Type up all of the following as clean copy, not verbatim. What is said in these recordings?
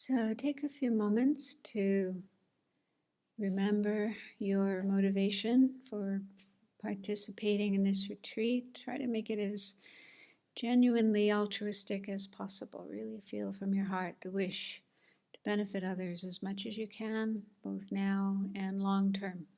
So take a few moments to remember your motivation for participating in this retreat. Try to make it as genuinely altruistic as possible. Really feel from your heart the wish to benefit others as much as you can, both now and long term.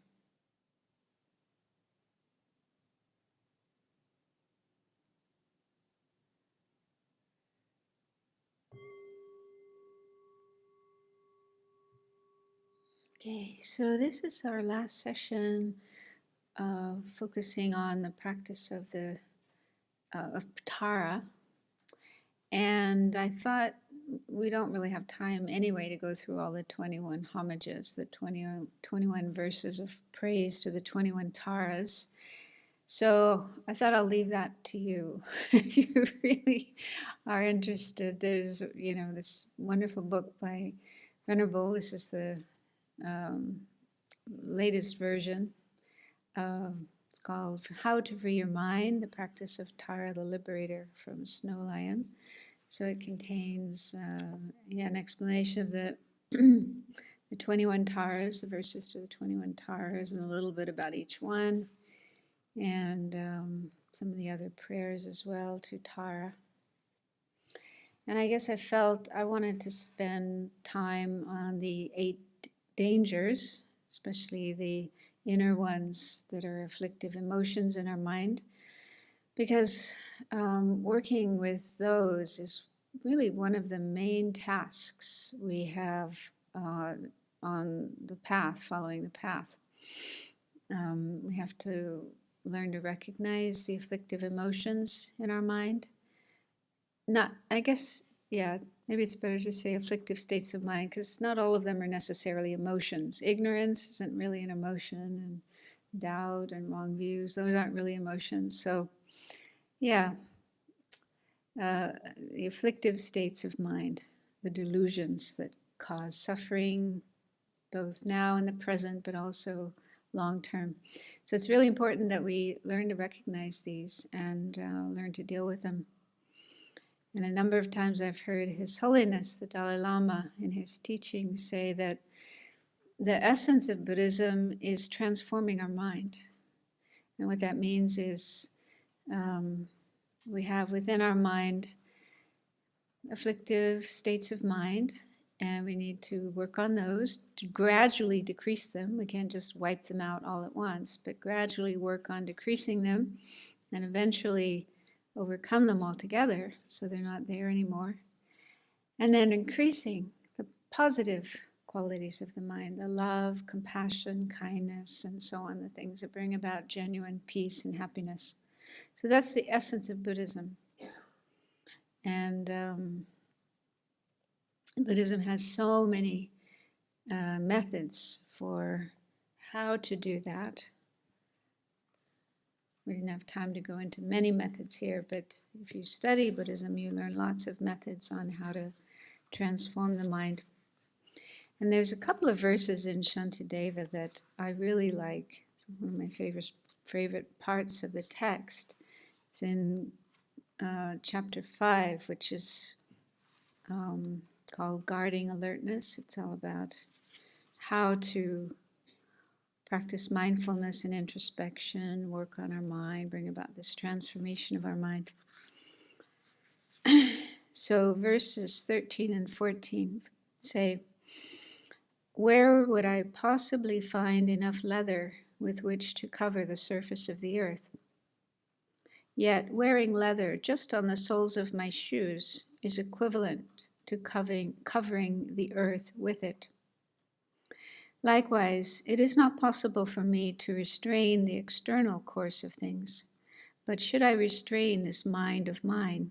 Okay, so this is our last session focusing on the practice of Tara. And I thought we don't really have time anyway to go through all the 21 homages, the 21 verses of praise to the 21 Taras. So I thought I'll leave that to you if you really are interested. There's, this wonderful book by Venerable. This is the latest version. It's called How to Free Your Mind, the Practice of Tara the Liberator from Snow Lion. So it contains an explanation of the 21 Taras, the verses to the 21 Taras, and a little bit about each one, and some of the other prayers as well to Tara. And I guess I felt I wanted to spend time on the 8 dangers, especially the inner ones that are afflictive emotions in our mind, because working with those is really one of the main tasks we have on the path, following the path. We have to learn to recognize the afflictive emotions in our mind. Maybe it's better to say afflictive states of mind, because not all of them are necessarily emotions. Ignorance isn't really an emotion, and doubt and wrong views, those aren't really emotions. So the afflictive states of mind, the delusions that cause suffering, both now in the present, but also long term. So it's really important that we learn to recognize these and learn to deal with them. And a number of times I've heard His Holiness, the Dalai Lama, in his teachings say that the essence of Buddhism is transforming our mind. And what that means is we have within our mind afflictive states of mind, and we need to work on those to gradually decrease them. We can't just wipe them out all at once, but gradually work on decreasing them and eventually overcome them altogether so they're not there anymore. And then increasing the positive qualities of the mind, the love, compassion, kindness, and so on, the things that bring about genuine peace and happiness. So that's the essence of Buddhism. And Buddhism has so many methods for how to do that. We didn't have time to go into many methods here, but if you study Buddhism, you learn lots of methods on how to transform the mind. And there's a couple of verses in Shantideva that I really like. It's one of my favorite parts of the text. It's in chapter 5, which is called Guarding Alertness. It's all about how to practice mindfulness and introspection, work on our mind, bring about this transformation of our mind. So verses 13 and 14 say, "Where would I possibly find enough leather with which to cover the surface of the earth? Yet wearing leather just on the soles of my shoes is equivalent to covering the earth with it. Likewise, it is not possible for me to restrain the external course of things, but should I restrain this mind of mine,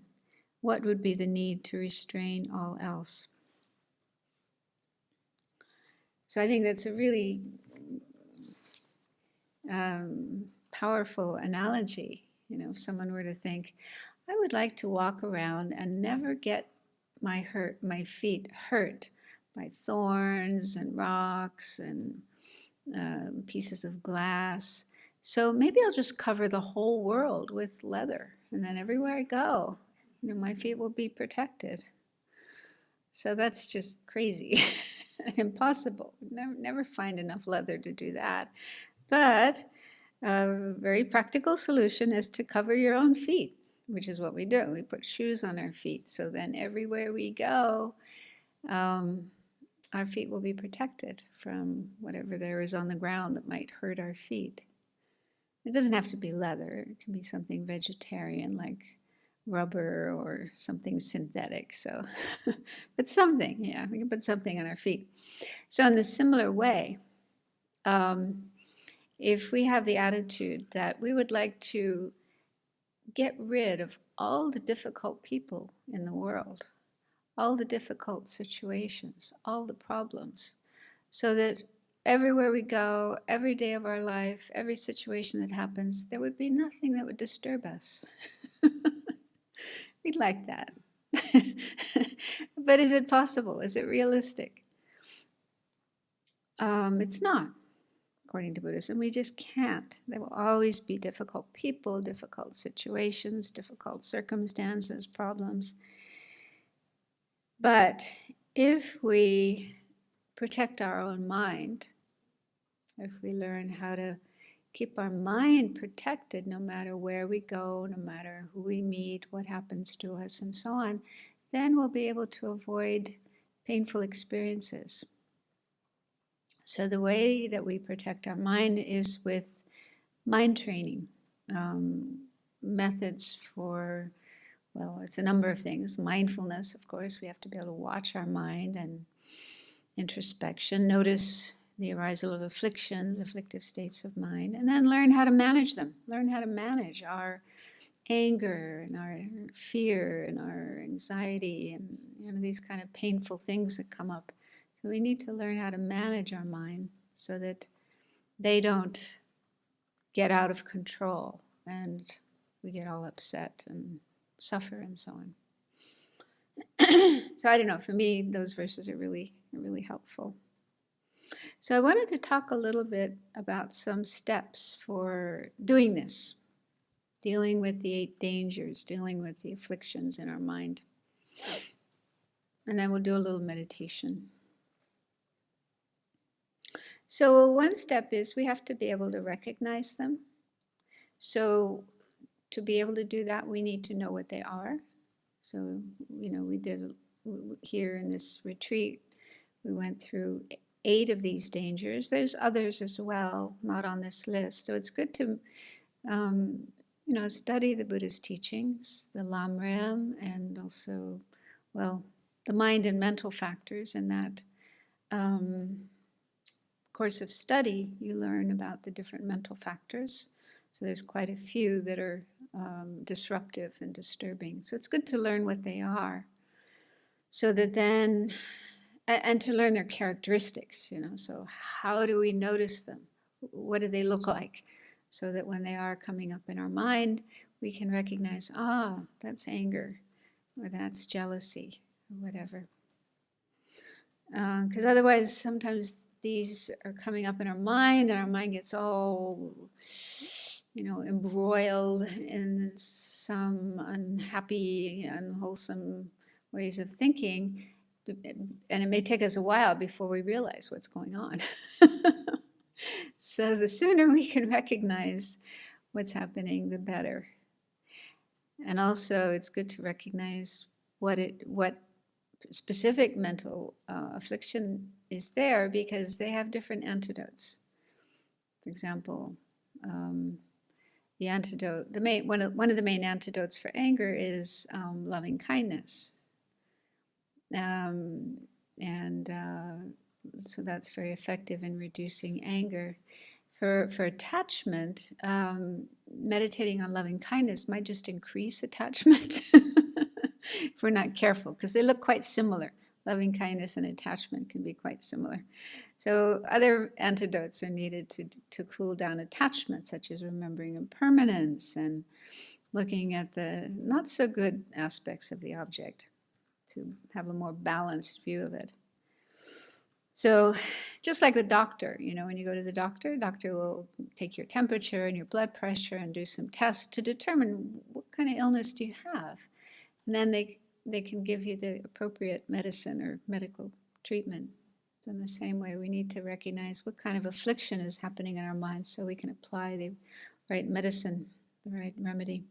what would be the need to restrain all else?" So I think that's a really powerful analogy. If someone were to think, I would like to walk around and never get my feet hurt by thorns and rocks and pieces of glass. So maybe I'll just cover the whole world with leather, and then everywhere I go, my feet will be protected. So that's just crazy and impossible. Never find enough leather to do that. But a very practical solution is to cover your own feet, which is what we do. We put shoes on our feet. So then everywhere we go, um, our feet will be protected from whatever there is on the ground that might hurt our feet. It doesn't have to be leather. It can be something vegetarian like rubber or something synthetic. So, but something, yeah, we can put something on our feet. So in the similar way, if we have the attitude that we would like to get rid of all the difficult people in the world, all the difficult situations, all the problems, so that everywhere we go, every day of our life, every situation that happens, there would be nothing that would disturb us. We'd like that. But is it possible? Is it realistic? It's not, according to Buddhism. We just can't. There will always be difficult people, difficult situations, difficult circumstances, problems. But if we protect our own mind, if we learn how to keep our mind protected no matter where we go, no matter who we meet, what happens to us, and so on, then we'll be able to avoid painful experiences. So the way that we protect our mind is with mind training, methods for, well, it's a number of things. Mindfulness, of course, we have to be able to watch our mind, and introspection, notice the arisal of afflictions, afflictive states of mind, and then learn how to manage them, learn how to manage our anger and our fear and our anxiety and these kind of painful things that come up. So we need to learn how to manage our mind so that they don't get out of control and we get all upset and suffer and so on. So I don't know, for me, those verses are really helpful. So I wanted to talk a little bit about some steps for doing this, dealing with the 8 dangers, dealing with the afflictions in our mind. And then we'll do a little meditation. So one step is we have to be able to recognize them. So to be able to do that, we need to know what they are. So, we did here in this retreat, we went through 8 of these dangers. There's others as well, not on this list. So it's good to, study the Buddha's teachings, the Lamrim, and also, well, the mind and mental factors. In that course of study, you learn about the different mental factors. So there's quite a few that are disruptive and disturbing. So it's good to learn what they are, so that then, and to learn their characteristics, so how do we notice them? What do they look like? So that when they are coming up in our mind, we can recognize, that's anger, or that's jealousy, or whatever. Because otherwise, sometimes these are coming up in our mind, and our mind gets all, embroiled in some unhappy, unwholesome ways of thinking. And it may take us a while before we realize what's going on. So the sooner we can recognize what's happening, the better. And also, it's good to recognize what specific mental affliction is there, because they have different antidotes. For example, the antidote, one of the main antidotes for anger is loving kindness. So that's very effective in reducing anger. For attachment, meditating on loving kindness might just increase attachment if we're not careful, because they look quite similar. Loving kindness and attachment can be quite similar. So other antidotes are needed to cool down attachment, such as remembering impermanence and looking at the not so good aspects of the object, to have a more balanced view of it. So just like the doctor, when you go to the doctor will take your temperature and your blood pressure and do some tests to determine what kind of illness do you have. And then they they can give you the appropriate medicine or medical treatment. So in the same way, we need to recognize what kind of affliction is happening in our minds so we can apply the right medicine, the right remedy.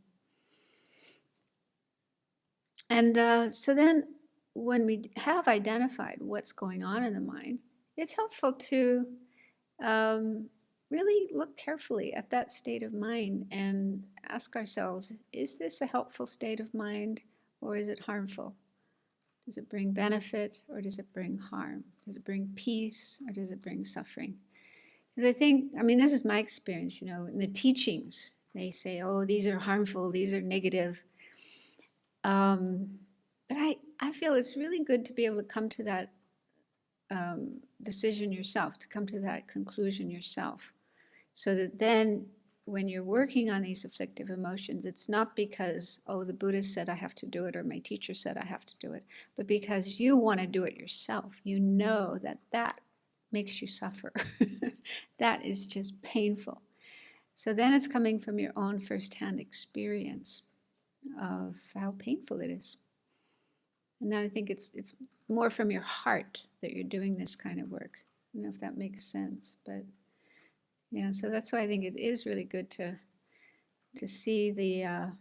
And so then when we have identified what's going on in the mind, it's helpful to really look carefully at that state of mind and ask ourselves, is this a helpful state of mind or is it harmful? Does it bring benefit or does it bring harm? Does it bring peace or does it bring suffering? Because I think, I mean, this is my experience, in the teachings, they say, oh, these are harmful, these are negative. But I feel it's really good to be able to come to that decision yourself, to come to that conclusion yourself. So that then when you're working on these afflictive emotions, it's not because, oh, the Buddha said I have to do it or my teacher said I have to do it, but because you want to do it yourself. You know that that makes you suffer. That is just painful. So then it's coming from your own firsthand experience of how painful it is. And then I think it's more from your heart that you're doing this kind of work. I don't know if that makes sense, but yeah, so that's why I think it is really good to see the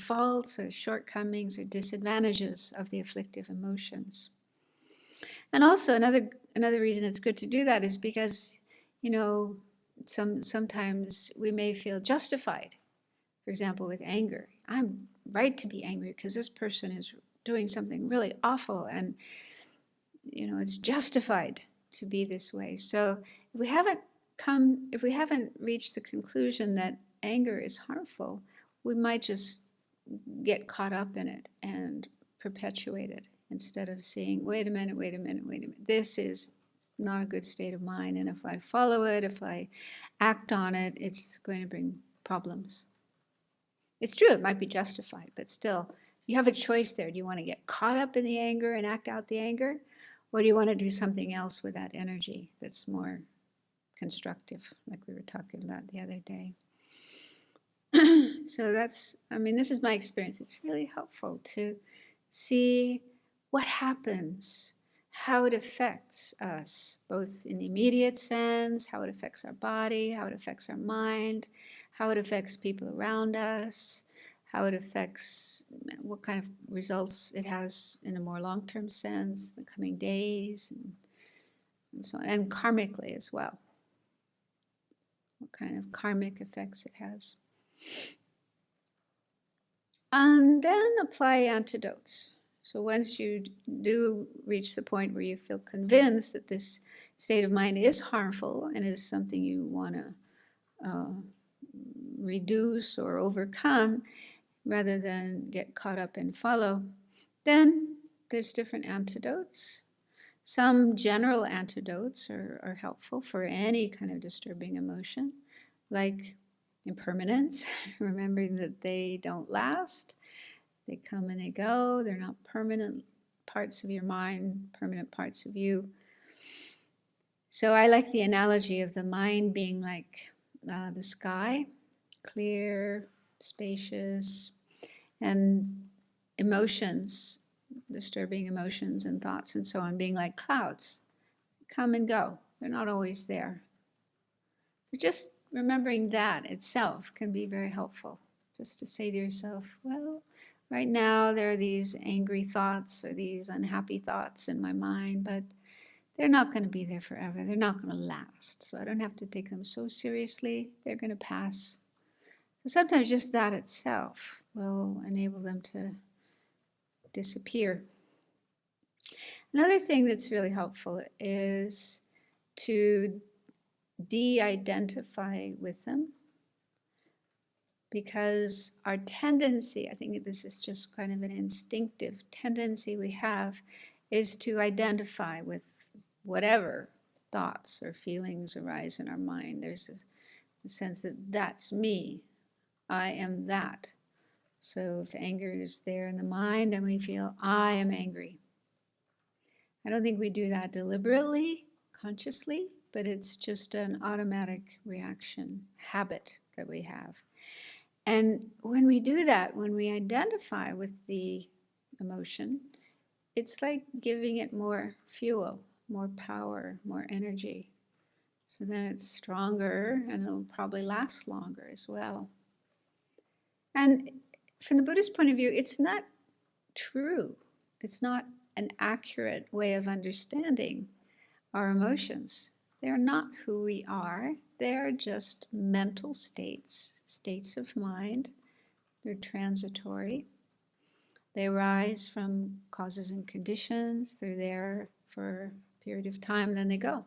faults or shortcomings or disadvantages of the afflictive emotions. And also another reason it's good to do that is because, sometimes we may feel justified. For example, with anger, I'm right to be angry because this person is doing something really awful, and it's justified to be this way. So if we haven't reached the conclusion that anger is harmful, we might just get caught up in it and perpetuate it instead of seeing, wait a minute, this is not a good state of mind, and if I follow it, if I act on it, it's going to bring problems. It's true, it might be justified, but still, you have a choice there. Do you want to get caught up in the anger and act out the anger? Or do you want to do something else with that energy that's more constructive, like we were talking about the other day? So this is my experience. It's really helpful to see what happens, how it affects us, both in the immediate sense, how it affects our body, how it affects our mind, how it affects people around us, how it affects what kind of results it has in a more long-term sense, the coming days, and so on, and karmically as well. What kind of karmic effects it has. And then apply antidotes. So once you do reach the point where you feel convinced that this state of mind is harmful and is something you want to reduce or overcome, rather than get caught up and follow, then there's different antidotes. Some general antidotes are helpful for any kind of disturbing emotion, like impermanence, remembering that they don't last, they come and they go, they're not permanent parts of your mind, permanent parts of you. So I like the analogy of the mind being like the sky, clear, spacious, and emotions, disturbing emotions and thoughts and so on, being like clouds, come and go. They're not always there. So just remembering that itself can be very helpful. Just to say to yourself, well, right now there are these angry thoughts or these unhappy thoughts in my mind, but they're not going to be there forever. They're not going to last. So I don't have to take them so seriously. They're going to pass. So sometimes just that itself will enable them to disappear. Another thing that's really helpful is to de-identify with them, because our tendency, I think this is just kind of an instinctive tendency we have, is to identify with whatever thoughts or feelings arise in our mind. There's a sense that that's me, I am that. So if anger is there in the mind, then we feel, I am angry. I don't think we do that deliberately, consciously, but it's just an automatic reaction, habit that we have. And when we do that, when we identify with the emotion, it's like giving it more fuel, more power, more energy. So then it's stronger and it'll probably last longer as well. And from the Buddhist point of view, it's not true. It's not an accurate way of understanding our emotions. They're not who we are. They're just mental states, states of mind. They're transitory. They arise from causes and conditions. They're there for a period of time, then they go.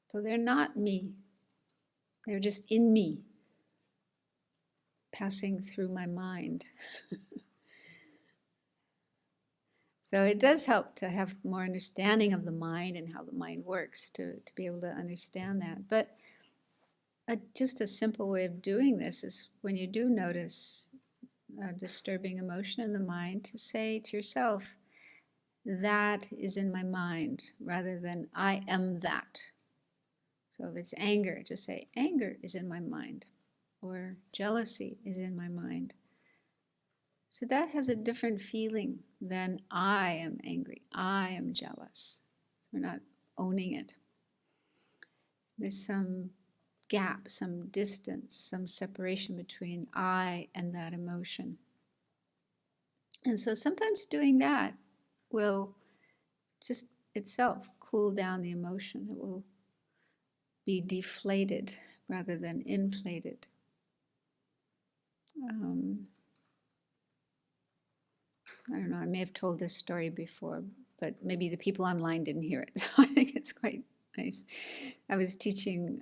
So they're not me. They're just in me, passing through my mind. So it does help to have more understanding of the mind and how the mind works to be able to understand that. But just a simple way of doing this is when you do notice a disturbing emotion in the mind, to say to yourself, that is in my mind, rather than I am that. So if it's anger, just say, anger is in my mind, or jealousy is in my mind. So that has a different feeling than I am angry, I am jealous. So we're not owning it. There's some gap, some distance, some separation between I and that emotion. And so sometimes doing that will just itself cool down the emotion. It will be deflated rather than inflated. I don't know, I may have told this story before, but maybe the people online didn't hear it. So I think it's quite nice. I was teaching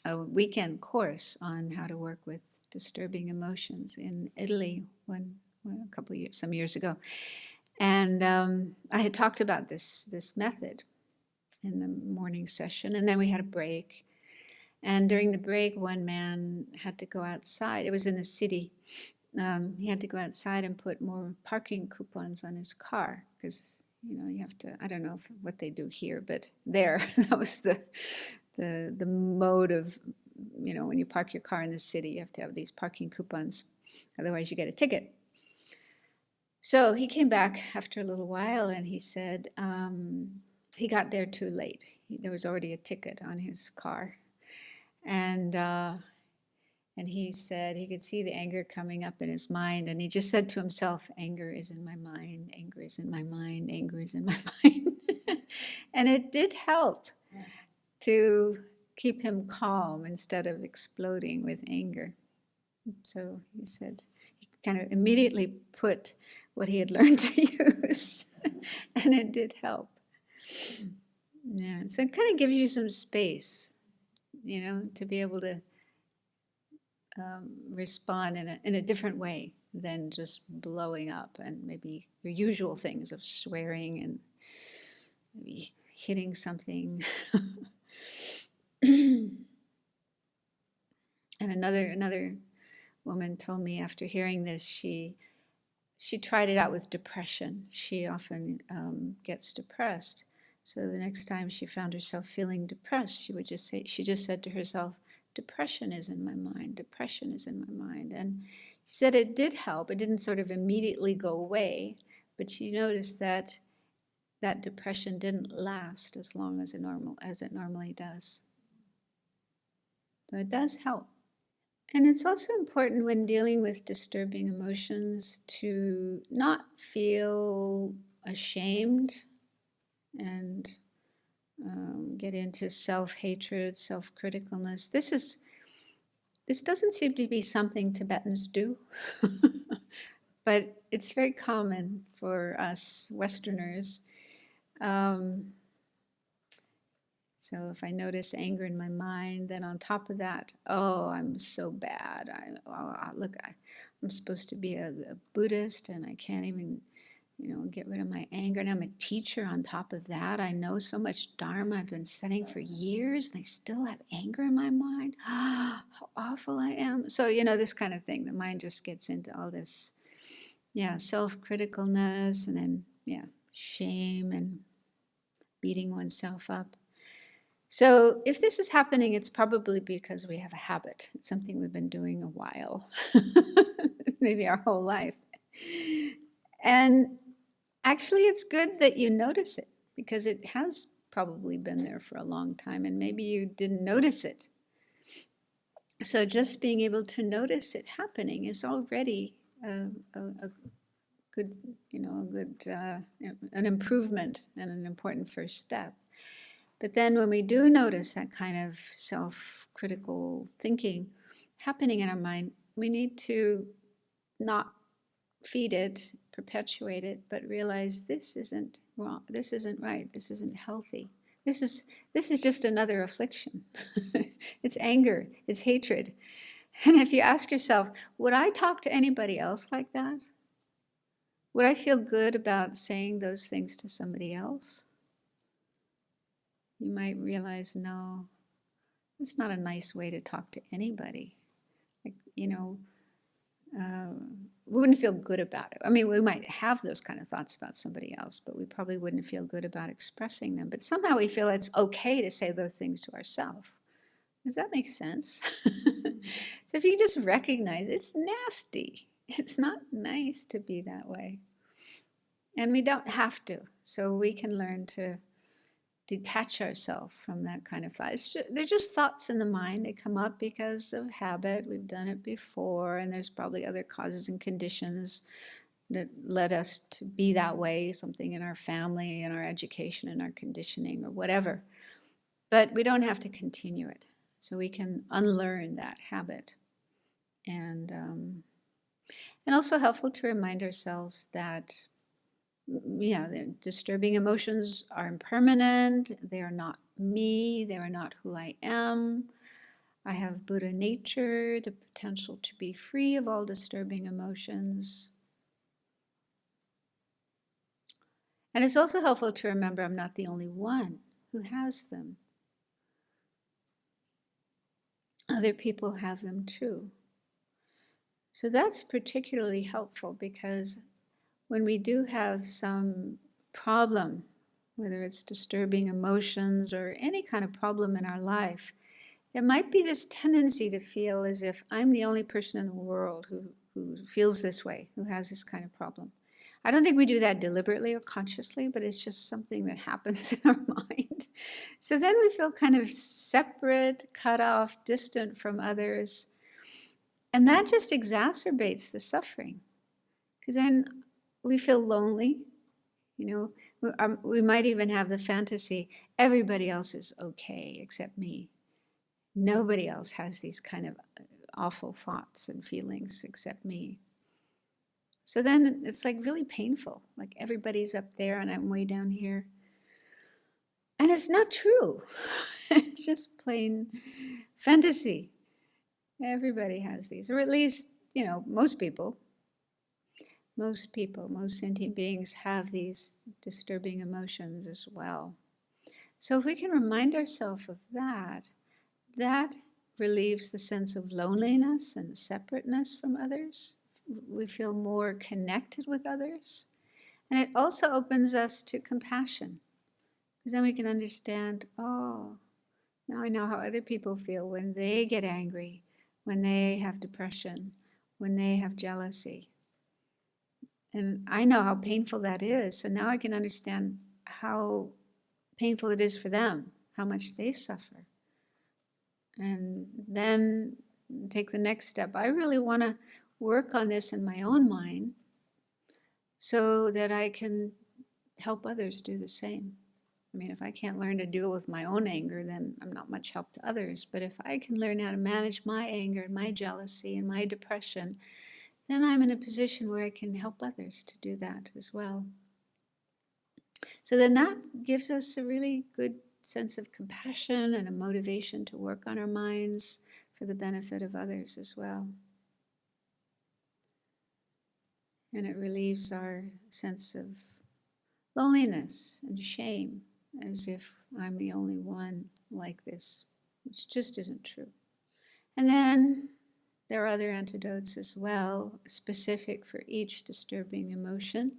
a weekend course on how to work with disturbing emotions in Italy some years ago. And I had talked about this method in the morning session, and then we had a break. And during the break, one man had to go outside. It was in the city. He had to go outside and put more parking coupons on his car because, you have to, I don't know what they do here, but there, that was the mode of, when you park your car in the city, you have to have these parking coupons. Otherwise, you get a ticket. So he came back after a little while and he said he got there too late. There was already a ticket on his car. And he said he could see the anger coming up in his mind. And he just said to himself, anger is in my mind, anger is in my mind, anger is in my mind. And it did help to keep him calm instead of exploding with anger. So he said he kind of immediately put what he had learned to use. And it did help. Yeah, so it kind of gives you some space, to be able to respond in a different way than just blowing up and maybe your usual things of swearing and maybe hitting something. And another woman told me after hearing this, she tried it out with depression. She often gets depressed. So the next time she found herself feeling depressed, she just said to herself, depression is in my mind, depression is in my mind. And she said it did help. It didn't sort of immediately go away, but she noticed that depression didn't last as long as it normally does. So it does help. And it's also important when dealing with disturbing emotions to not feel ashamed and get into self-hatred, self-criticalness. This doesn't seem to be something Tibetans do, but it's very common for us Westerners. So if I notice anger in my mind, then on top of that, I'm so bad. I'm supposed to be a Buddhist and I can't even, get rid of my anger. And I'm a teacher on top of that. I know so much Dharma I've been studying for years and I still have anger in my mind. How awful I am. So, this kind of thing. The mind just gets into all this, self-criticalness and then, shame and beating oneself up. So if this is happening, it's probably because we have a habit. It's something we've been doing a while, maybe our whole life. And actually, it's good that you notice it, because it has probably been there for a long time and maybe you didn't notice it. So just being able to notice it happening is already a good, an improvement and an important first step. But then when we do notice that kind of self-critical thinking happening in our mind, we need to not feed it, perpetuate it, but realize this isn't wrong, this isn't right, this isn't healthy. This is just another affliction. It's anger, it's hatred. And if you ask yourself, would I talk to anybody else like that? Would I feel good about saying those things to somebody else? You might realize, no, it's not a nice way to talk to anybody. Like, we wouldn't feel good about it. I mean, we might have those kind of thoughts about somebody else, but we probably wouldn't feel good about expressing them. But somehow we feel it's okay to say those things to ourselves. Does that make sense? So if you just recognize it's nasty, it's not nice to be that way. And we don't have to. So we can learn to detach ourselves from that kind of thought. They're just thoughts in the mind. They come up because of habit. We've done it before, and there's probably other causes and conditions that led us to be that way, something in our family, in our education, in our conditioning, or whatever. But we don't have to continue it. So we can unlearn that habit. And also helpful to remind ourselves that the disturbing emotions are impermanent. They are not me. They are not who I am. I have Buddha nature, the potential to be free of all disturbing emotions. And it's also helpful to remember I'm not the only one who has them. Other people have them too. So that's particularly helpful, because when we do have some problem, whether it's disturbing emotions or any kind of problem in our life, there might be this tendency to feel as if I'm the only person in the world who feels this way, who has this kind of problem. I don't think we do that deliberately or consciously, but it's just something that happens in our mind. So then we feel kind of separate, cut off, distant from others. And that just exacerbates the suffering, because then we feel lonely. We might even have the fantasy, everybody else is okay except me. Nobody else has these kind of awful thoughts and feelings except me. So then it's like really painful, like everybody's up there and I'm way down here. And it's not true. It's just plain fantasy. Everybody has these, or at least, most people, most sentient beings have these disturbing emotions as well. So if we can remind ourselves of that, that relieves the sense of loneliness and separateness from others. We feel more connected with others. And it also opens us to compassion, because then we can understand, oh, now I know how other people feel when they get angry, when they have depression, when they have jealousy. And I know how painful that is. So now I can understand how painful it is for them, how much they suffer. And then take the next step. I really want to work on this in my own mind so that I can help others do the same. I mean, if I can't learn to deal with my own anger, then I'm not much help to others. But if I can learn how to manage my anger and my jealousy and my depression, then I'm in a position where I can help others to do that as well. So then that gives us a really good sense of compassion and a motivation to work on our minds for the benefit of others as well. And it relieves our sense of loneliness and shame, as if I'm the only one like this, which just isn't true. And then there are other antidotes as well, specific for each disturbing emotion.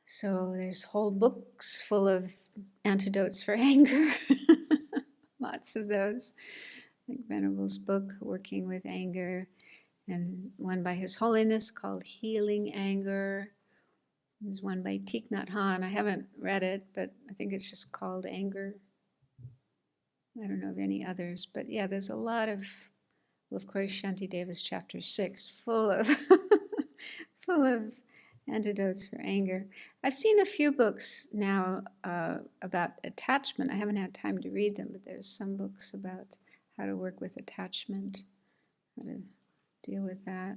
So there's whole books full of antidotes for anger, lots of those, like Venerable's book, Working with Anger. and one by His Holiness called Healing Anger. There's one by Thich Nhat Hanh. I haven't read it, but I think it's just called Anger. I don't know of any others, but yeah, there's a lot of, well, of course, Shantideva's chapter 6, full of full of antidotes for anger. I've seen a few books now about attachment. I haven't had time to read them, but there's some books about how to work with attachment, how to deal with that.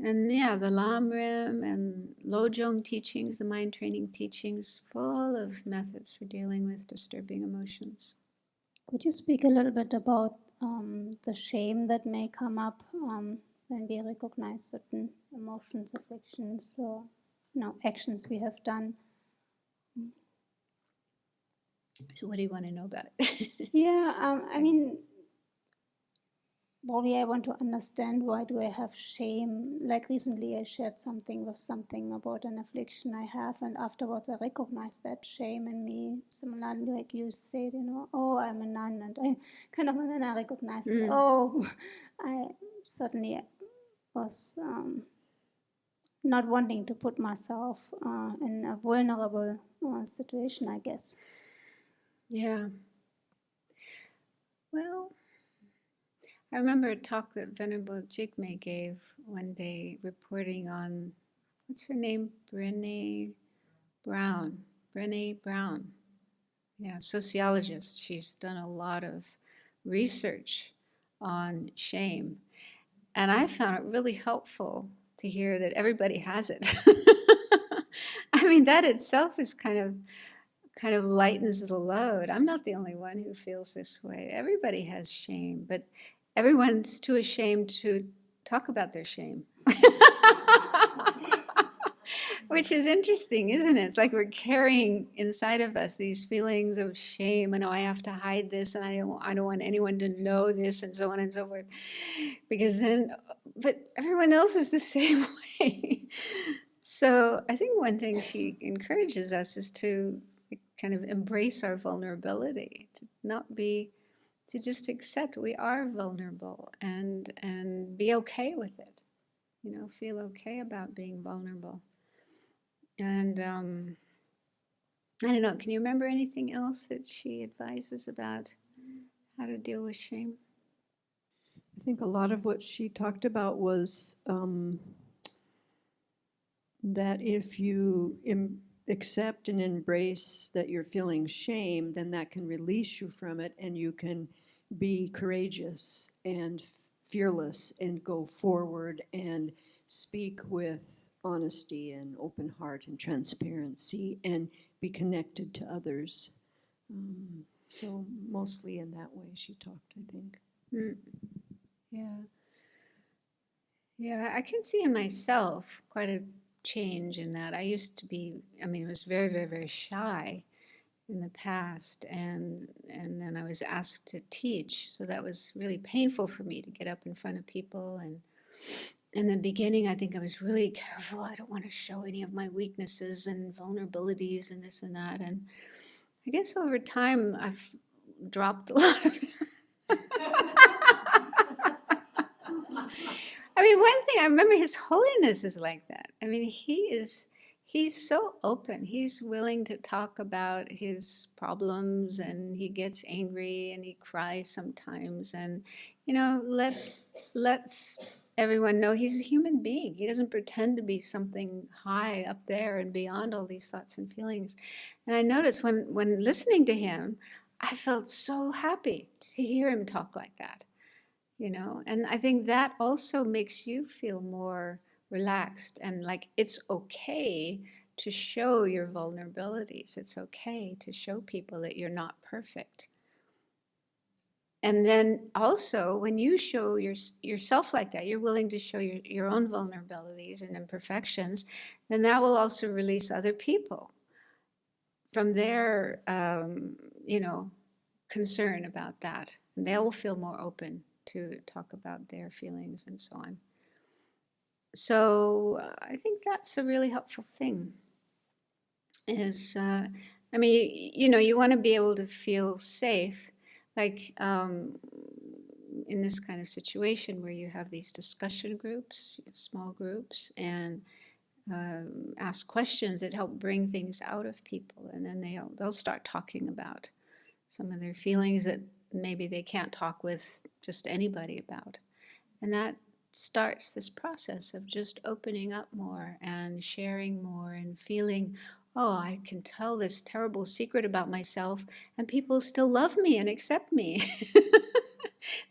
And yeah, the Lamrim and Lojong teachings, the mind training teachings, full of methods for dealing with disturbing emotions. Could you speak a little bit about the shame that may come up when we recognize certain emotions, afflictions, or actions we have done? So what do you want to know about it? Yeah, I mean, probably I want to understand, why do I have shame? Like recently I shared something about an affliction I have, and afterwards I recognized that shame in me. Similarly, like you said, oh, I'm a nun, and I kind of, and then I recognized, oh, I suddenly was not wanting to put myself in a vulnerable situation, I guess. Yeah. Well, I remember a talk that Venerable Jigme gave one day, reporting on, what's her name? Brené Brown. Brené Brown. Yeah, sociologist. She's done a lot of research on shame. And I found it really helpful to hear that everybody has it. I mean, that itself is kind of lightens the load. I'm not the only one who feels this way. Everybody has shame, but everyone's too ashamed to talk about their shame. Which is interesting, isn't it? It's like we're carrying inside of us these feelings of shame, and oh, I have to hide this, and I don't want anyone to know this, and so on and so forth. Because then, but everyone else is the same way. So I think one thing she encourages us is to kind of embrace our vulnerability, to not be, to just accept we are vulnerable, and be okay with it. Feel okay about being vulnerable. And I don't know, can you remember anything else that she advises about how to deal with shame? I think a lot of what she talked about was that if you accept and embrace that you're feeling shame, then that can release you from it, and you can be courageous and fearless and go forward and speak with honesty and open heart and transparency and be connected to others. So mostly in that way she talked, I think. Yeah. Yeah, I can see in myself quite a change in that. I used to be, I mean, I was very, very, very shy in the past, and then I was asked to teach, so that was really painful for me to get up in front of people. And in the beginning, I think I was really careful. I don't want to show any of my weaknesses and vulnerabilities and this and that. And I guess over time, I've dropped a lot of it. I mean, one thing I remember, His Holiness is like that. I mean, he's so open. He's willing to talk about his problems, and he gets angry and he cries sometimes, and lets everyone know he's a human being. He doesn't pretend to be something high up there and beyond all these thoughts and feelings. And I noticed when listening to him, I felt so happy to hear him talk like that. And I think that also makes you feel more relaxed, and like it's okay to show your vulnerabilities. It's okay to show people that you're not perfect. And then also, when you show yourself like that, you're willing to show your own vulnerabilities and imperfections, then that will also release other people from their concern about that, and they will feel more open to talk about their feelings and so on. So I think that's a really helpful thing. I mean, you want to be able to feel safe. Like in this kind of situation where you have these discussion groups, small groups, and ask questions that help bring things out of people, and then they'll start talking about some of their feelings that maybe they can't talk with just anybody about. And that starts this process of just opening up more and sharing more and feeling, oh, I can tell this terrible secret about myself and people still love me and accept me.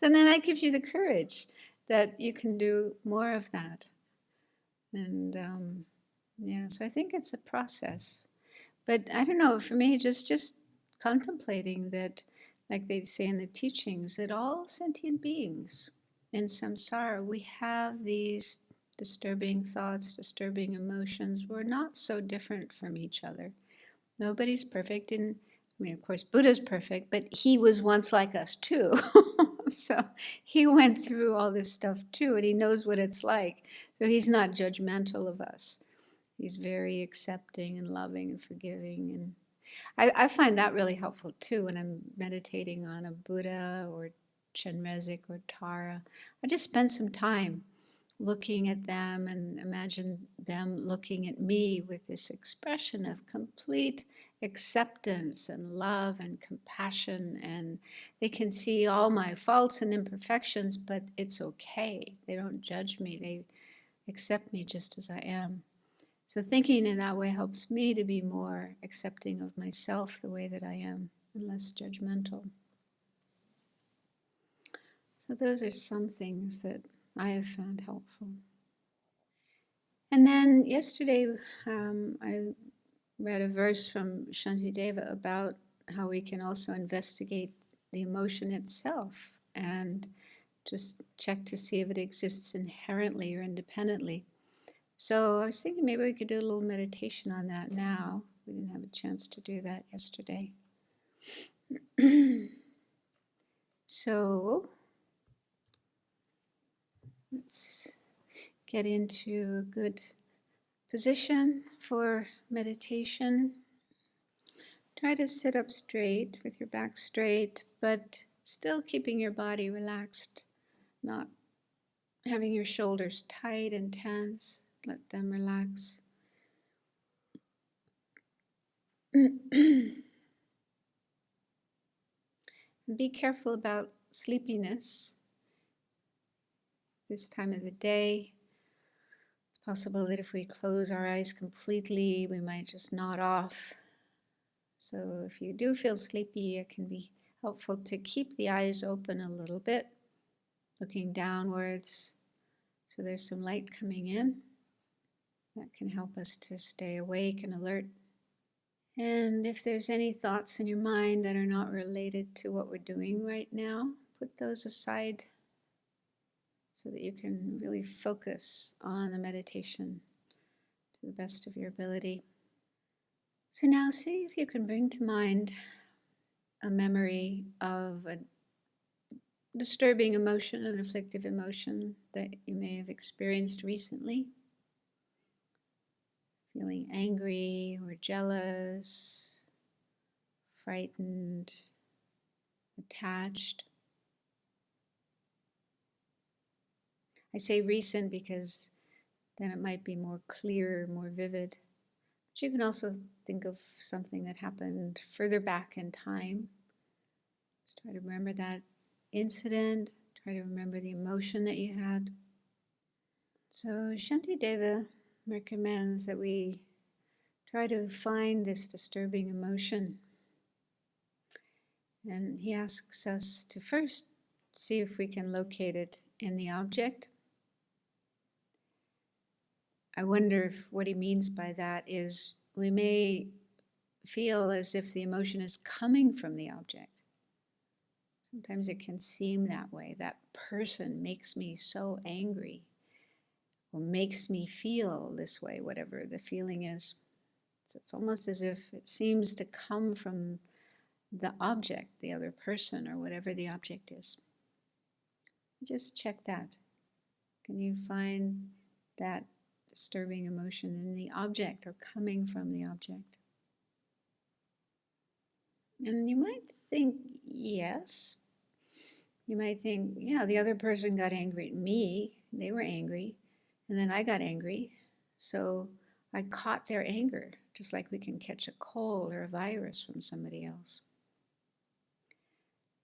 And then that gives you the courage that you can do more of that. And yeah, so I think it's a process. But I don't know, for me, just contemplating that, like they say in the teachings, that all sentient beings in samsara, we have these disturbing thoughts, disturbing emotions. We're not so different from each other. Nobody's perfect. And I mean, of course, Buddha's perfect, but he was once like us too. So he went through all this stuff too, and he knows what it's like. So he's not judgmental of us. He's very accepting and loving and forgiving. And I find that really helpful too when I'm meditating on a Buddha or Chenrezig or Tara. I just spend some time looking at them and imagine them looking at me with this expression of complete acceptance and love and compassion. And they can see all my faults and imperfections, but it's okay. They don't judge me. They accept me just as I am. So thinking in that way helps me to be more accepting of myself the way that I am and less judgmental. So those are some things that I have found helpful. And then yesterday I read a verse from Shantideva about how we can also investigate the emotion itself and just check to see if it exists inherently or independently. So I was thinking maybe we could do a little meditation on that now. We didn't have a chance to do that yesterday. So let's get into a good position for meditation. Try to sit up straight with your back straight, but still keeping your body relaxed, not having your shoulders tight and tense. Let them relax. Be careful about sleepiness this time of the day. It's possible that if we close our eyes completely, we might just nod off. So if you do feel sleepy, it can be helpful to keep the eyes open a little bit, looking downwards, so there's some light coming in. That can help us to stay awake and alert. And if there's any thoughts in your mind that are not related to what we're doing right now, put those aside so that you can really focus on the meditation to the best of your ability. So now see if you can bring to mind a memory of a disturbing emotion, an afflictive emotion that you may have experienced recently. Feeling angry or jealous, frightened, attached. I say recent because then it might be more clear, more vivid. But you can also think of something that happened further back in time. Just try to remember that incident, try to remember the emotion that you had. So Shantideva recommends that we try to find this disturbing emotion. And he asks us to first see if we can locate it in the object. I wonder if what he means by that is we may feel as if the emotion is coming from the object. Sometimes it can seem that way. That person makes me so angry or makes me feel this way, whatever the feeling is. So it's almost as if it seems to come from the object, the other person, or whatever the object is. Just check that. Can you find that disturbing emotion in the object or coming from the object? And you might think yes, You might think, yeah, the other person got angry at me, they were angry, and then I got angry. So I caught their anger, just like we can catch a cold or a virus from somebody else.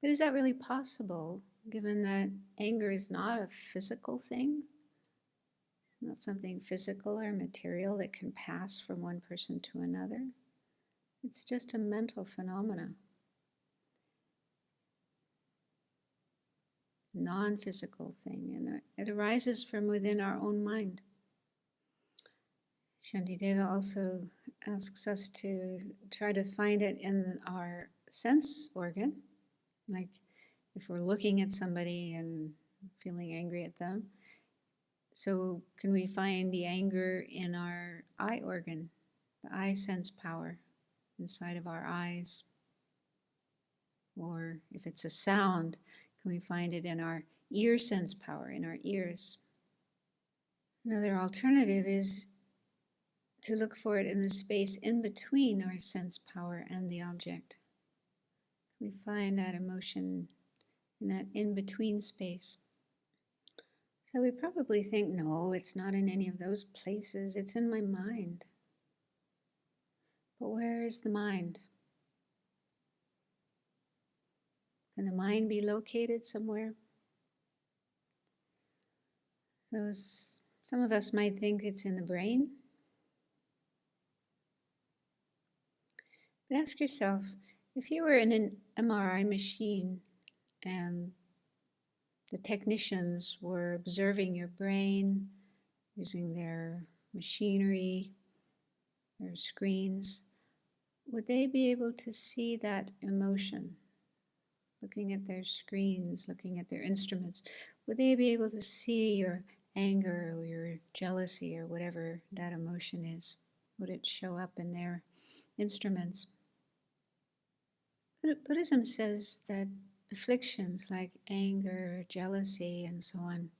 But is that really possible, given that anger is not a physical thing? It's not something physical or material that can pass from one person to another. It's just a mental phenomena, non-physical thing, and it arises from within our own mind. Shantideva also asks us to try to find it in our sense organ, like if we're looking at somebody and feeling angry at them. So can we find the anger in our eye organ, the eye sense power inside of our eyes? Or if it's a sound, can we find it in our ear sense power, in our ears? Another alternative is to look for it in the space in between our sense power and the object. We find that emotion in that in-between space. So we probably think, no, it's not in any of those places, it's in my mind. But where is the mind? Can the mind be located somewhere? So some of us might think it's in the brain. But ask yourself, if you were in an MRI machine and the technicians were observing your brain using their machinery, their screens, would they be able to see that emotion? Looking at their screens, looking at their instruments, would they be able to see your anger or your jealousy or whatever that emotion is? Would it show up in their instruments? Buddhism says that afflictions like anger, jealousy, and so on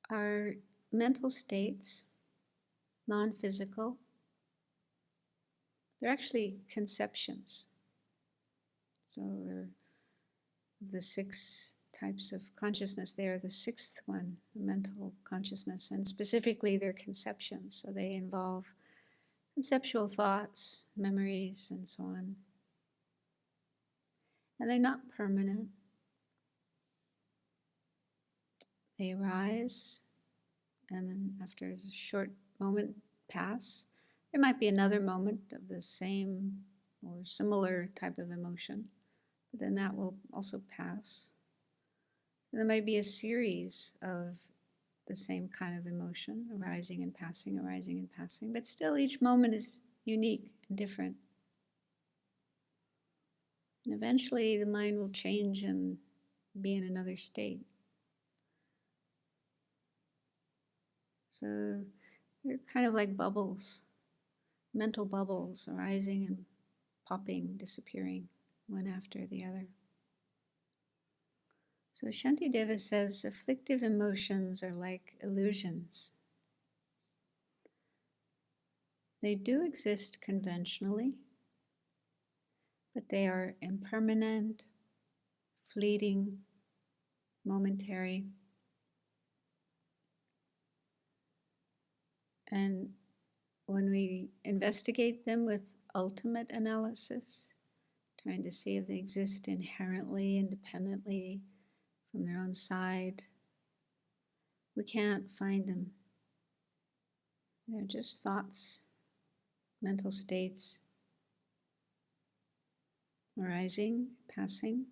are mental states, non-physical. They're actually conceptions. So they're the 6 types of consciousness. They are the 6th one, the mental consciousness, and specifically they're conceptions. So they involve conceptual thoughts, memories, and so on. And they're not permanent. They arise, and then after a short moment pass, there might be another moment of the same or similar type of emotion, but then that will also pass. And there might be a series of the same kind of emotion, arising and passing, but still each moment is unique and different. And eventually the mind will change and be in another state. So they're kind of like bubbles, mental bubbles arising and popping, disappearing, one after the other. So Shantideva says, afflictive emotions are like illusions. They do exist conventionally, but they are impermanent, fleeting, momentary. And when we investigate them with ultimate analysis, trying to see if they exist inherently, independently, from their own side, we can't find them. They're just thoughts, mental states, arising, passing.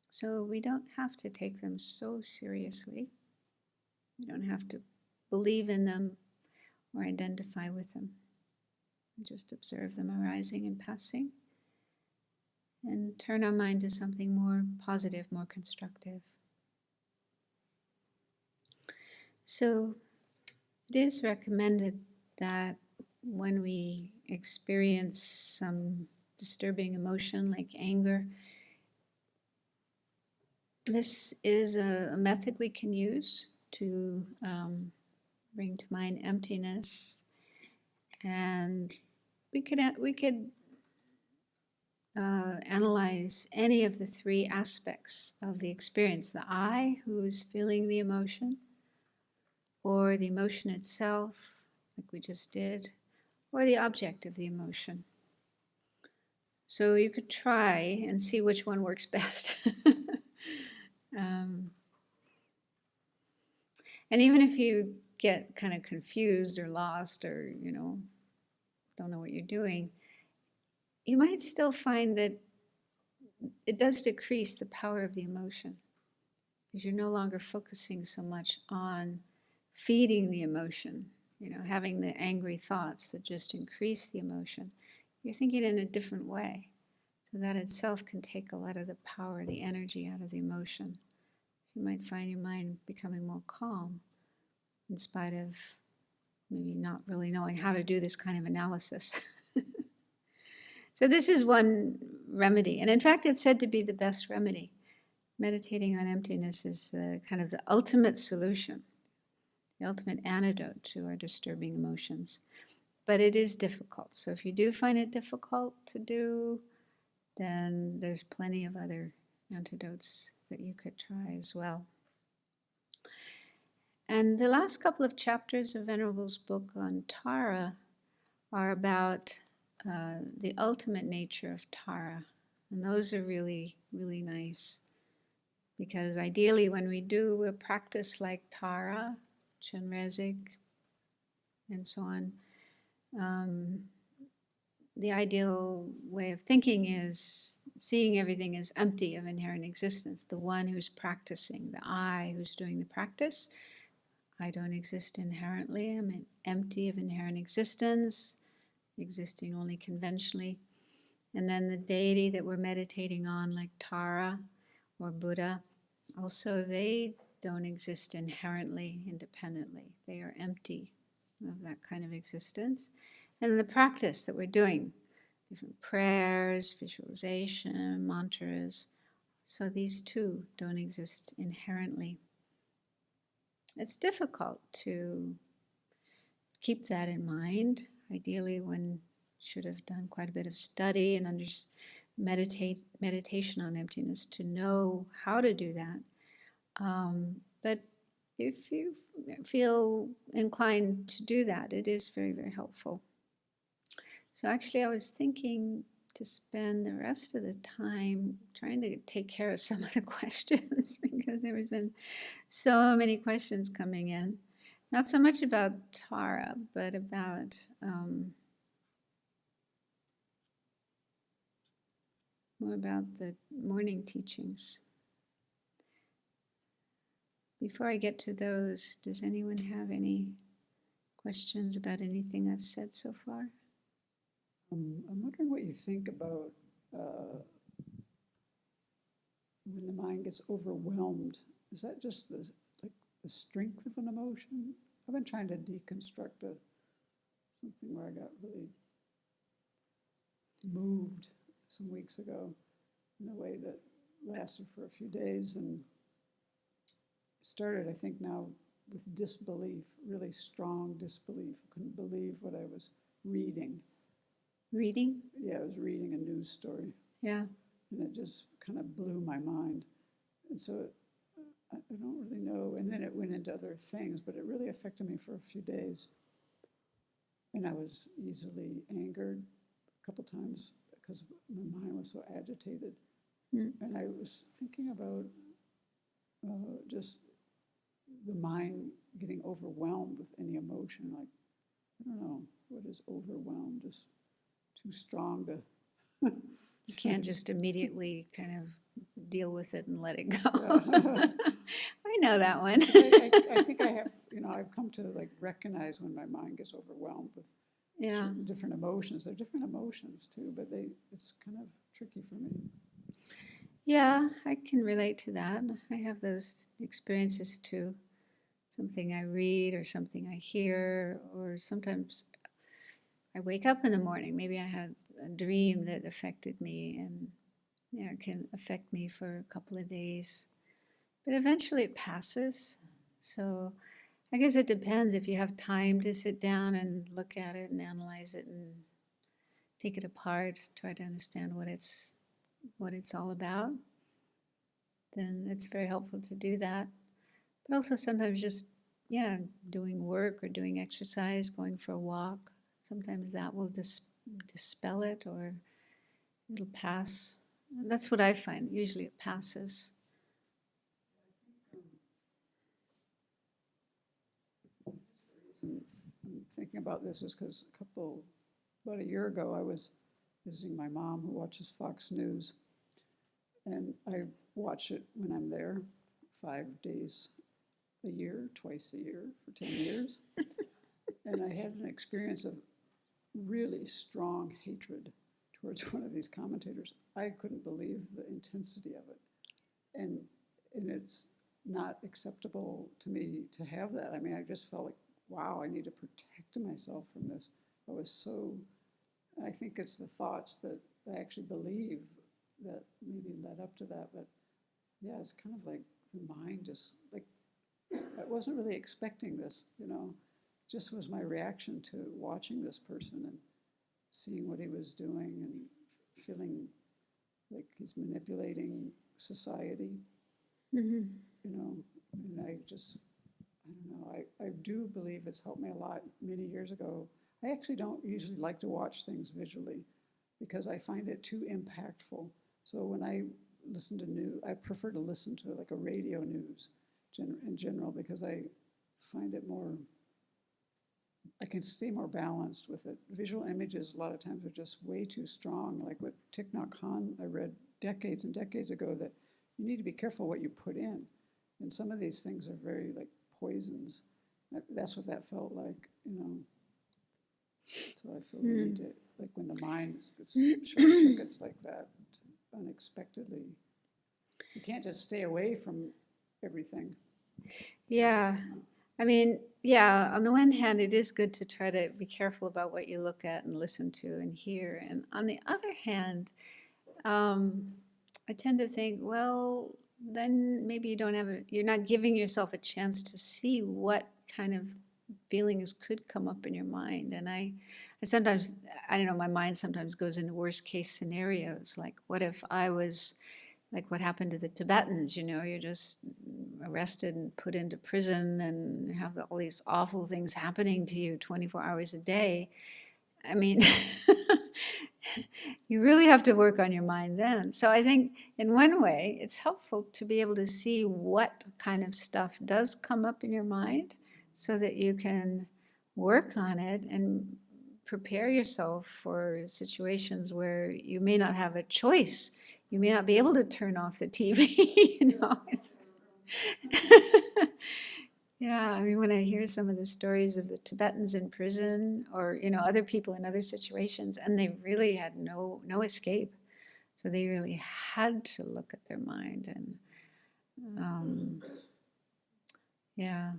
So we don't have to take them so seriously. We don't have to believe in them or identify with them. Just observe them arising and passing and turn our mind to something more positive, more constructive. So it is recommended that when we experience some disturbing emotion like anger, this is a method we can use to bring to mind emptiness, and we could analyze any of the three aspects of the experience: the I, who is feeling the emotion, or the emotion itself, like we just did, or the object of the emotion. So you could try and see which one works best. um, and even if you get kind of confused or lost, or don't know what you're doing, you might still find that it does decrease the power of the emotion, because you're no longer focusing so much on feeding the emotion, having the angry thoughts that just increase the emotion. You're thinking in a different way. So that itself can take a lot of the power, the energy out of the emotion. So you might find your mind becoming more calm in spite of maybe not really knowing how to do this kind of analysis. So this is one remedy. And in fact, it's said to be the best remedy. Meditating on emptiness is the kind of the ultimate solution, the ultimate antidote to our disturbing emotions. But it is difficult. So if you do find it difficult to do, then there's plenty of other antidotes that you could try as well. And the last couple of chapters of Venerable's book on Tara are about the ultimate nature of Tara. And those are really, really nice. Because ideally when we do a practice like Tara, Chenrezig, and so on, the ideal way of thinking is seeing everything as empty of inherent existence. The one who's practicing, the I who's doing the practice. I don't exist inherently. I'm empty of inherent existence, existing only conventionally. And then the deity that we're meditating on, like Tara or Buddha, also they don't exist inherently, independently. They are empty of that kind of existence. And the practice that we're doing, different prayers, visualization, mantras, so these two don't exist inherently. It's difficult to keep that in mind. Ideally, one should have done quite a bit of study and meditation on emptiness to know how to do that. But if you feel inclined to do that, it is very, very helpful. So actually, I was thinking to spend the rest of the time trying to take care of some of the questions, because there has been so many questions coming in. Not so much about Tara, but about more about the morning teachings. Before I get to those, does anyone have any questions about anything I've said so far? I'm wondering what you think about when the mind gets overwhelmed. Is that just the strength of an emotion? I've been trying to deconstruct something where I got really moved some weeks ago in a way that lasted for a few days, and started, I think, now with disbelief, really strong disbelief. I couldn't believe what I was reading. Reading? Yeah, I was reading a news story. Yeah. And it just kind of blew my mind. And so I don't really know. And then it went into other things, but it really affected me for a few days. And I was easily angered a couple times because my mind was so agitated. Mm. And I was thinking about just the mind getting overwhelmed with any emotion. Like, I don't know, what is overwhelmed? Just too strong to... You can't just immediately kind of deal with it and let it go. I know that one. I think I have, I've come to like recognize when my mind gets overwhelmed with certain different emotions. They're different emotions too, but it's kind of tricky for me. Yeah, I can relate to that. I have those experiences too. Something I read or something I hear, or sometimes I wake up in the morning. Maybe I had a dream that affected me, and it can affect me for a couple of days. But eventually it passes. So I guess it depends if you have time to sit down and look at it and analyze it and take it apart, try to understand what it's all about, then it's very helpful to do that. But also sometimes just, yeah, doing work or doing exercise, going for a walk, sometimes that will dispel it, or it'll pass. That's what I find. Usually it passes. I'm thinking about this is because about a year ago, I was visiting my mom who watches Fox News, and I watch it when I'm there 5 days a year, twice a year for 10 years. And I had an experience of really strong hatred towards one of these commentators. I couldn't believe the intensity of it. And it's not acceptable to me to have that. I mean, I just felt like, wow, I need to protect myself from this. I think it's the thoughts that I actually believe that maybe led up to that. But yeah, it's kind of like the mind just like, I wasn't really expecting this, just was my reaction to watching this person and seeing what he was doing and feeling like he's manipulating society, Mm-hmm. and I don't know, I do believe it's helped me a lot. Many years ago, I actually don't usually like to watch things visually because I find it too impactful. So when I listen to news, I prefer to listen to like a radio news in general because I find it more, I can stay more balanced with it. Visual images a lot of times are just way too strong. Like what Thich Nhat Hanh, I read decades and decades ago, that you need to be careful what you put in. And some of these things are very like poisons. That's what that felt like, So I feel we need to, like when the mind gets short circuits like that unexpectedly, you can't just stay away from everything. Yeah. I mean, yeah, on the one hand, it is good to try to be careful about what you look at and listen to and hear. And on the other hand, I tend to think, well, then maybe you're not giving yourself a chance to see what kind of feelings could come up in your mind. And I sometimes, I don't know, my mind sometimes goes into worst case scenarios. Like, what if I was like what happened to the Tibetans, you're just arrested and put into prison and have all these awful things happening to you 24 hours a day. I mean, you really have to work on your mind then. So I think in one way, it's helpful to be able to see what kind of stuff does come up in your mind so that you can work on it and prepare yourself for situations where you may not have a choice. You may not be able to turn off the TV, It's yeah, I mean, when I hear some of the stories of the Tibetans in prison or, other people in other situations, and they really had no escape. So they really had to look at their mind. And yeah.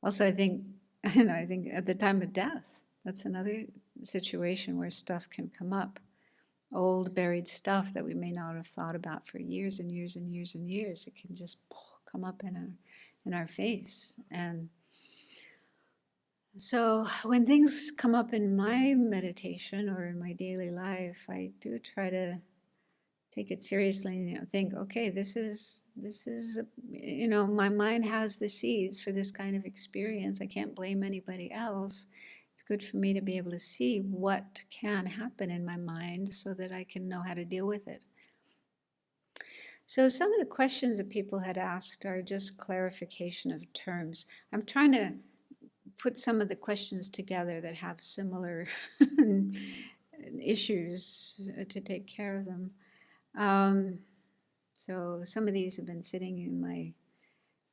Also, I think at the time of death, that's another situation where stuff can come up. Old buried stuff that we may not have thought about for years and years and years and years. It can just come up in our face. And so when things come up in my meditation or in my daily life, I do try to take it seriously and think, okay, this is my mind has the seeds for this kind of experience. I can't blame anybody else. It's good for me to be able to see what can happen in my mind so that I can know how to deal with it. So some of the questions that people had asked are just clarification of terms. I'm trying to put some of the questions together that have similar issues to take care of them. So some of these have been sitting in my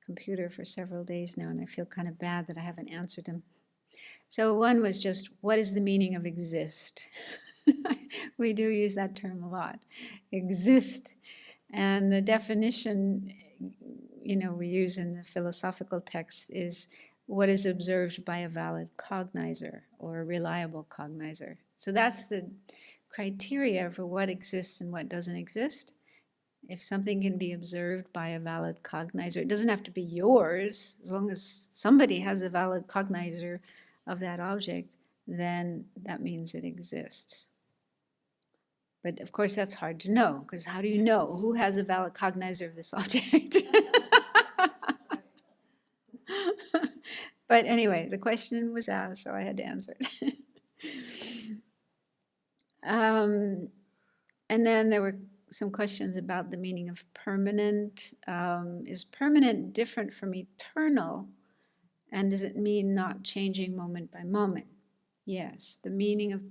computer for several days now, and I feel kind of bad that I haven't answered them. So one was just, what is the meaning of exist? We do use that term a lot, exist. And the definition, we use in the philosophical text is what is observed by a valid cognizer or a reliable cognizer. So that's the criteria for what exists and what doesn't exist. If something can be observed by a valid cognizer, it doesn't have to be yours, as long as somebody has a valid cognizer of that object, then that means it exists. But of course, that's hard to know, because how do you know who has a valid cognizer of this object? But anyway, the question was asked, so I had to answer it. And then there were some questions about the meaning of permanent. Is permanent different from eternal? And does it mean not changing moment by moment? Yes, the meaning of,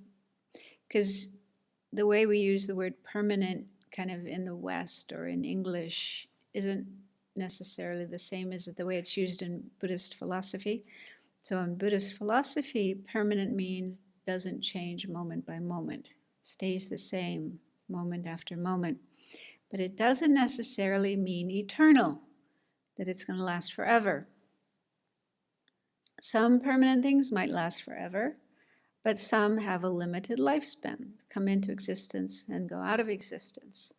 because the way we use the word permanent kind of in the West or in English isn't necessarily the same as the way it's used in Buddhist philosophy. So in Buddhist philosophy, permanent means doesn't change moment by moment. It stays the same moment after moment. But it doesn't necessarily mean eternal, that it's going to last forever. Some permanent things might last forever, but some have a limited lifespan, come into existence and go out of existence.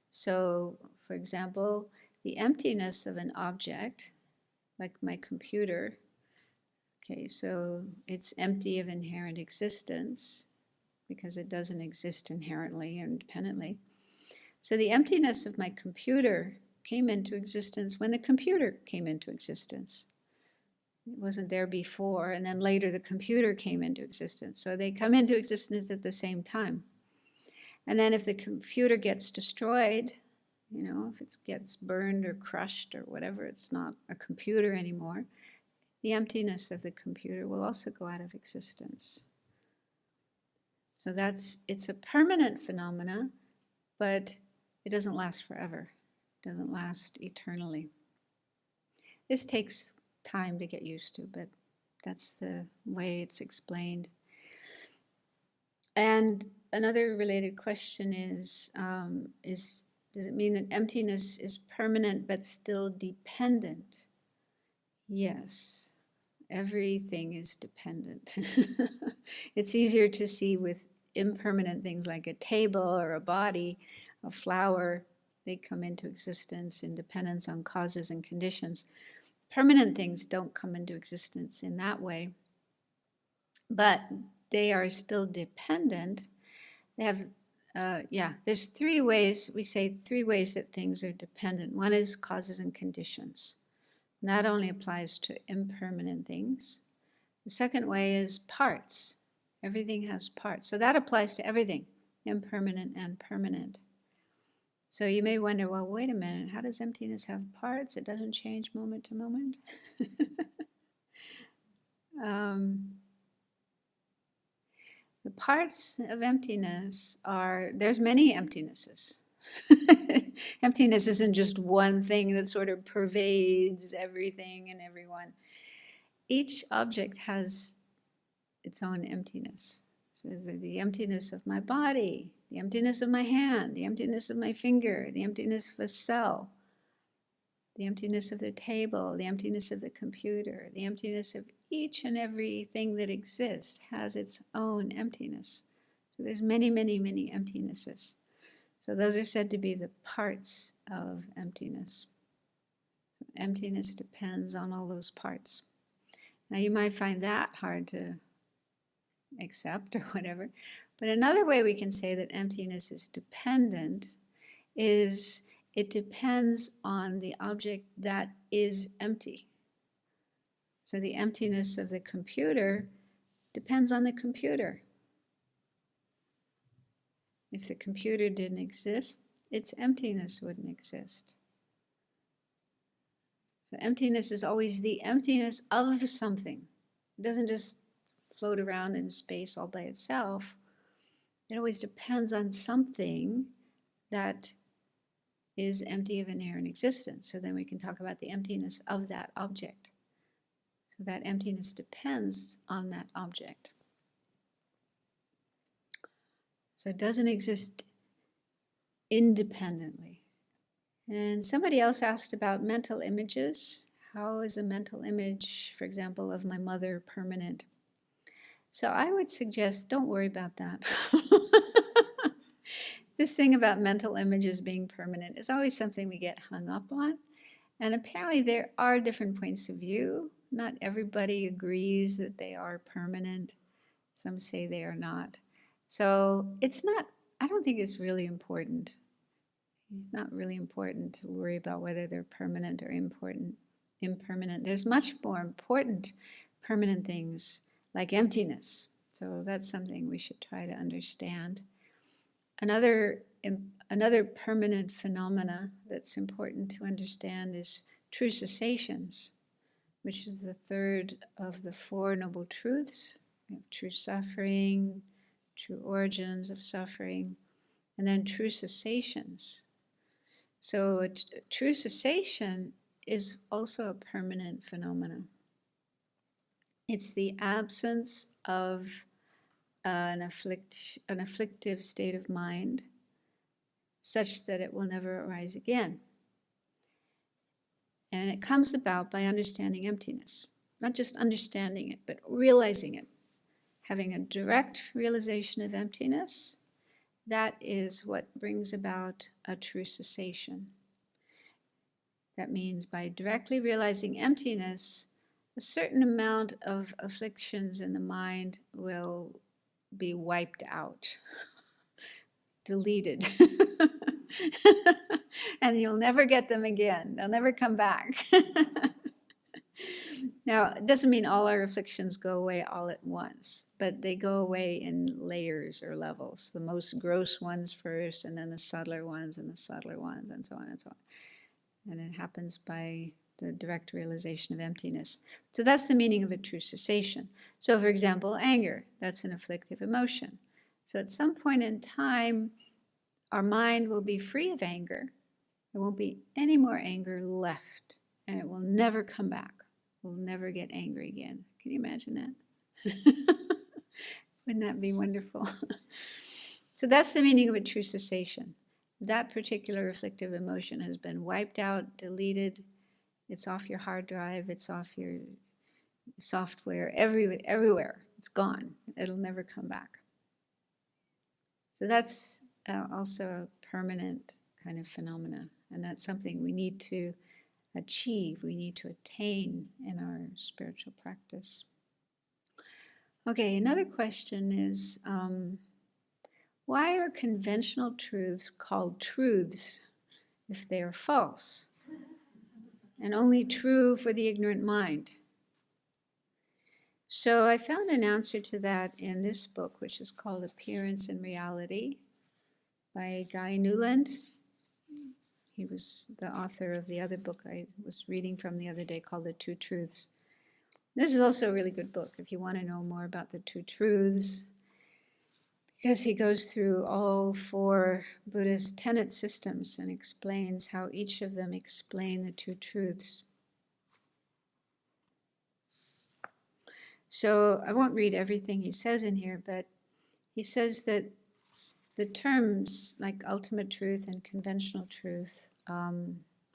So, for example, the emptiness of an object, like my computer, okay, so it's empty of inherent existence because it doesn't exist inherently or independently. So the emptiness of my computer came into existence when the computer came into existence. It wasn't there before, and then later the computer came into existence. So they come into existence at the same time. And then if the computer gets destroyed, if it gets burned or crushed or whatever, it's not a computer anymore, the emptiness of the computer will also go out of existence. So it's a permanent phenomena, but it doesn't last forever. It doesn't last eternally. This takes time to get used to, but that's the way it's explained. And another related question is does it mean that emptiness is permanent but still dependent? Yes, everything is dependent. It's easier to see with impermanent things like a table or a body, a flower. They come into existence in dependence on causes and conditions. Permanent things don't come into existence in that way, but they are still dependent. They have, there's three ways, we say 3 ways that things are dependent. One is causes and conditions. And that only applies to impermanent things. The second way is parts. Everything has parts. So that applies to everything, impermanent and permanent. So you may wonder, well, wait a minute, how does emptiness have parts? It doesn't change moment to moment. The parts of emptiness are, there's many emptinesses. Emptiness isn't just one thing that sort of pervades everything and everyone. Each object has its own emptiness. So the emptiness of my body, the emptiness of my hand, the emptiness of my finger, the emptiness of a cell, the emptiness of the table, the emptiness of the computer, the emptiness of each and everything that exists has its own emptiness. So there's many, many, many emptinesses. So those are said to be the parts of emptiness. So emptiness depends on all those parts. Now you might find that hard to accept or whatever, but another way we can say that emptiness is dependent is it depends on the object that is empty. So the emptiness of the computer depends on the computer. If the computer didn't exist, its emptiness wouldn't exist. So emptiness is always the emptiness of something. It doesn't just float around in space all by itself. It always depends on something that is empty of inherent existence. So then we can talk about the emptiness of that object. So that emptiness depends on that object. So it doesn't exist independently. And somebody else asked about mental images. How is a mental image, for example, of my mother permanent? So I would suggest don't worry about that. This thing about mental images being permanent is always something we get hung up on. And apparently there are different points of view. Not everybody agrees that they are permanent. Some say they are not. So it's not, I don't think it's really important. Not really important to worry about whether they're permanent or impermanent. There's much more important permanent things like emptiness. So that's something we should try to understand. Another permanent phenomena that's important to understand is true cessations, which is the third of the Four Noble Truths. We have true suffering, true origins of suffering, and then true cessations. So a true cessation is also a permanent phenomenon. It's the absence of an afflictive state of mind such that it will never arise again. And it comes about by understanding emptiness. Not just understanding it, but realizing it. Having a direct realization of emptiness, that is what brings about a true cessation. That means by directly realizing emptiness, a certain amount of afflictions in the mind will be wiped out, deleted. And you'll never get them again. They'll never come back. Now, it doesn't mean all our afflictions go away all at once, but they go away in layers or levels. The most gross ones first, and then the subtler ones, and the subtler ones, and so on and so on. And it happens by the direct realization of emptiness. So that's the meaning of a true cessation. So, for example, anger, that's an afflictive emotion. So at some point in time, our mind will be free of anger. There won't be any more anger left, and it will never come back. We'll never get angry again. Can you imagine that? Wouldn't that be wonderful? So that's the meaning of a true cessation. That particular afflictive emotion has been wiped out, deleted. It's off your hard drive. It's off your software, everywhere. It's gone. It'll never come back. So that's also a permanent kind of phenomena. And that's something we need to achieve, we need to attain in our spiritual practice. Okay, another question is, why are conventional truths called truths if they are false and only true for the ignorant mind? So I found an answer to that in this book, which is called Appearance and Reality by Guy Newland. He was the author of the other book I was reading from the other day called The Two Truths. This is also a really good book if you want to know more about the two truths, because he goes through all four Buddhist tenet systems and explains how each of them explain the two truths. So I won't read everything he says in here, but he says that the terms like ultimate truth and conventional truth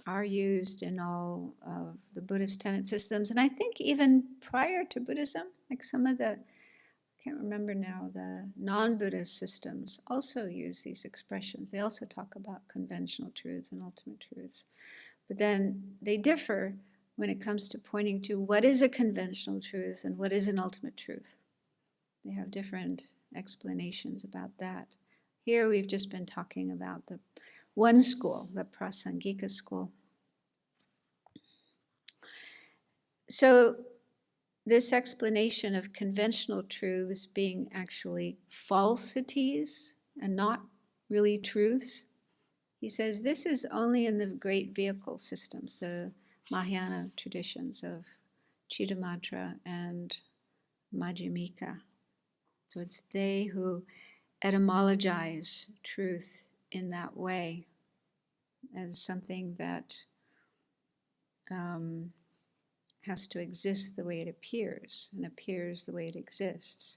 are used in all of the Buddhist tenet systems. And I think even prior to Buddhism, like some of the, I can't remember now, the non-Buddhist systems also use these expressions. They also talk about conventional truths and ultimate truths. But then they differ when it comes to pointing to what is a conventional truth and what is an ultimate truth. They have different explanations about that. Here we've just been talking about the one school, the Prasangika school. So this explanation of conventional truths being actually falsities and not really truths, he says this is only in the great vehicle systems, the Mahayana traditions of Chittamatra and Madhyamika. So it's they who etymologize truth in that way as something that has to exist the way it appears and appears the way it exists.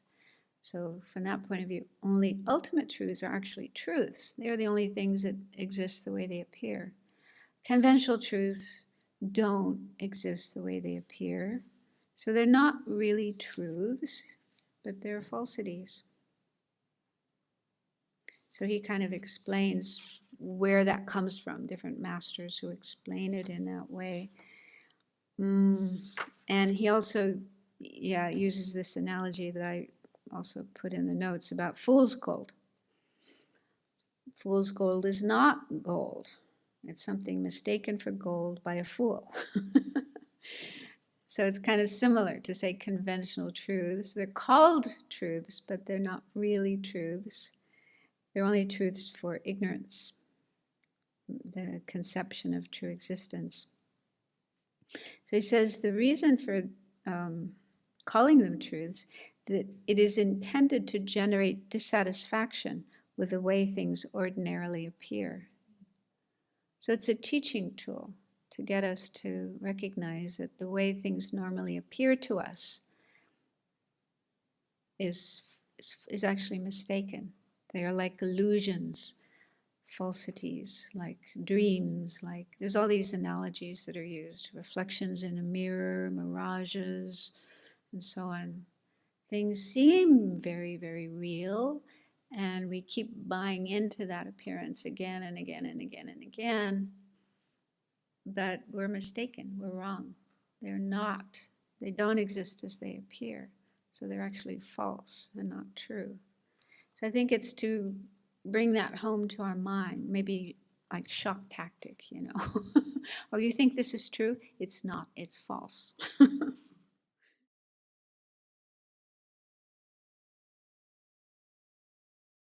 So from that point of view, only ultimate truths are actually truths. They are the only things that exist the way they appear. Conventional truths don't exist the way they appear. So they're not really truths, but they're falsities. So he kind of explains where that comes from, different masters who explain it in that way. And he also, uses this analogy that I also put in the notes about fool's gold. Fool's gold is not gold. It's something mistaken for gold by a fool. So it's kind of similar to say conventional truths. They're called truths, but they're not really truths. They're only truths for ignorance, the conception of true existence. So he says the reason for calling them truths, that it is intended to generate dissatisfaction with the way things ordinarily appear. So it's a teaching tool to get us to recognize that the way things normally appear to us is actually mistaken. They are like illusions, falsities, like dreams, like there's all these analogies that are used, reflections in a mirror, mirages, and so on. Things seem very, very real, and we keep buying into that appearance again and again and again and again, but we're mistaken, we're wrong. They're not, they don't exist as they appear, so they're actually false and not true. So I think it's to bring that home to our mind, maybe like shock tactic, you know. Oh, you think this is true? It's not, it's false.